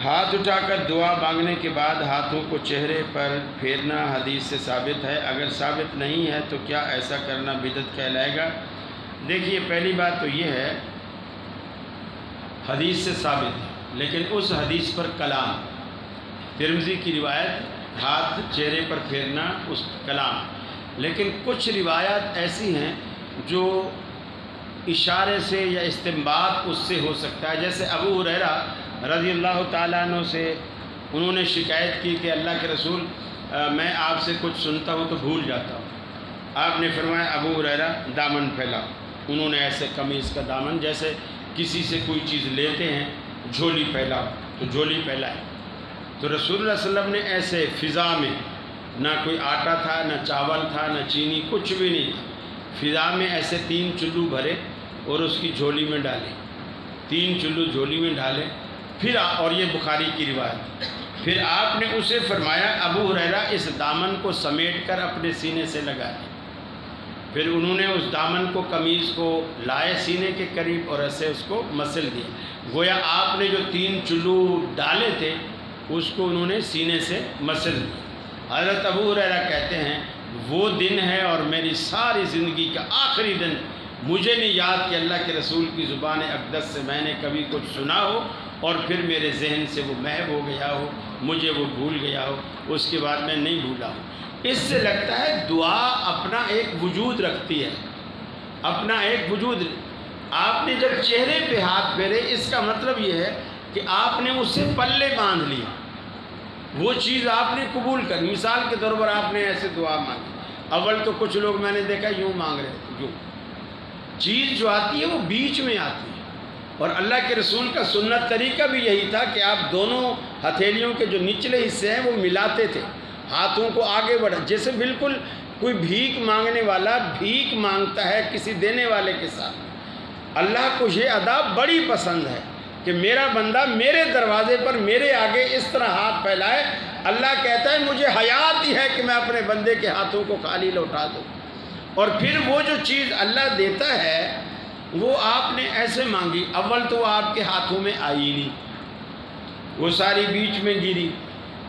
ہاتھ اٹھا کر دعا مانگنے کے بعد ہاتھوں کو چہرے پر پھیرنا حدیث سے ثابت ہے؟ اگر ثابت نہیں ہے تو کیا ایسا کرنا بدعت کہلائے گا؟ دیکھیے، پہلی بات تو یہ ہے حدیث سے ثابت ہے، لیکن اس حدیث پر کلام، ترمذی کی روایت ہاتھ چہرے پر پھیرنا اس کلام، لیکن کچھ روایات ایسی ہیں جو اشارے سے یا استنباط اس سے ہو سکتا ہے۔ جیسے ابو ہریرہ رضی اللہ تعالیٰ عنہ سے انہوں نے شکایت کی کہ اللہ کے رسول، میں آپ سے کچھ سنتا ہوں تو بھول جاتا ہوں۔ آپ نے فرمایا ابو ہریرہ دامن پھیلاؤ۔ انہوں نے ایسے قمیص کا دامن، جیسے کسی سے کوئی چیز لیتے ہیں، جھولی پھیلاؤ، تو جھولی پھیلائے۔ تو رسول اللہ صلی اللہ علیہ وسلم نے ایسے فضا میں، نہ کوئی آٹا تھا، نہ چاول تھا، نہ چینی، کچھ بھی نہیں تھا، فضا میں ایسے 3 چلو بھرے اور اس کی جھولی میں ڈالے، 3 چلو جھولی میں ڈالے۔ پھر اور یہ بخاری کی روایت، پھر آپ نے اسے فرمایا ابو ہریرہ اس دامن کو سمیٹ کر اپنے سینے سے لگا دیں۔ پھر انہوں نے اس دامن کو، قمیض کو لائے سینے کے قریب اور ایسے اس کو مسل دیا، گویا آپ نے جو 3 چلو ڈالے تھے اس کو انہوں نے سینے سے مسل دیا۔ حضرت ابو ہریرہ کہتے ہیں وہ دن ہے اور میری ساری زندگی کا آخری دن، مجھے نہیں یاد کہ اللہ کے رسول کی زبان اقدس سے میں نے کبھی کچھ سنا ہو اور پھر میرے ذہن سے وہ محو ہو گیا ہو، مجھے وہ بھول گیا ہو، اس کے بعد میں نہیں بھولا ہوں۔ اس سے لگتا ہے دعا اپنا ایک وجود رکھتی ہے، اپنا ایک وجود۔ آپ نے جب چہرے پہ ہاتھ پھیرے، اس کا مطلب یہ ہے کہ آپ نے اسے پلے باندھ لیا، وہ چیز آپ نے قبول کر۔ مثال کے طور پر آپ نے ایسے دعا مانگی، اول تو کچھ لوگ میں نے دیکھا یوں مانگ رہے تھے، یوں چیز جو آتی ہے وہ بیچ میں آتی ہے، اور اللہ کے رسول کا سنت طریقہ بھی یہی تھا کہ آپ دونوں ہتھیلیوں کے جو نچلے حصے ہیں وہ ملاتے تھے، ہاتھوں کو آگے بڑھا، جیسے بالکل کوئی بھیک مانگنے والا بھیک مانگتا ہے کسی دینے والے کے ساتھ۔ اللہ کو یہ ادا بڑی پسند ہے کہ میرا بندہ میرے دروازے پر میرے آگے اس طرح ہاتھ پھیلائے۔ اللہ کہتا ہے مجھے حیات ہی ہے کہ میں اپنے بندے کے ہاتھوں کو خالی لوٹا دوں، اور پھر وہ جو چیز اللہ دیتا ہے وہ آپ نے ایسے مانگی، اول تو وہ آپ کے ہاتھوں میں آئی نہیں، وہ ساری بیچ میں گری،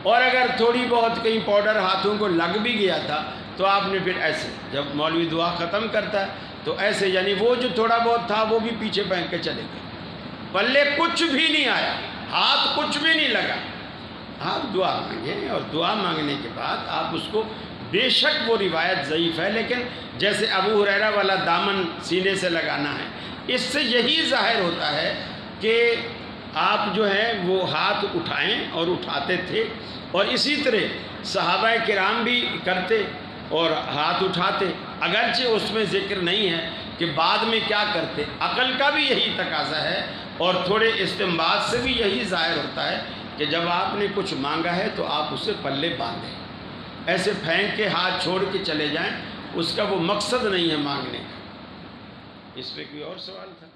اور اگر تھوڑی بہت کہیں پاؤڈر ہاتھوں کو لگ بھی گیا تھا تو آپ نے پھر ایسے، جب مولوی دعا ختم کرتا ہے تو ایسے، یعنی وہ جو تھوڑا بہت تھا وہ بھی پیچھے پھینک کے چلے گئے، پلے کچھ بھی نہیں آیا، ہاتھ کچھ بھی نہیں لگا۔ آپ دعا مانگیں، اور دعا مانگنے کے بعد آپ اس کو، بے شک وہ روایت ضعیف ہے، لیکن جیسے ابو ہریرہ والا دامن سینے سے لگانا ہے، اس سے یہی ظاہر ہوتا ہے کہ آپ جو ہیں وہ ہاتھ اٹھائیں، اور اٹھاتے تھے، اور اسی طرح صحابہ کرام بھی کرتے اور ہاتھ اٹھاتے، اگرچہ اس میں ذکر نہیں ہے کہ بعد میں کیا کرتے۔ عقل کا بھی یہی تقاضا ہے، اور تھوڑے استنباط سے بھی یہی ظاہر ہوتا ہے کہ جب آپ نے کچھ مانگا ہے تو آپ اسے پلے باندھیں، ایسے پھینک کے ہاتھ چھوڑ کے چلے جائیں، اس کا وہ مقصد نہیں ہے مانگنے کا۔ اس پہ کوئی اور سوال تھا؟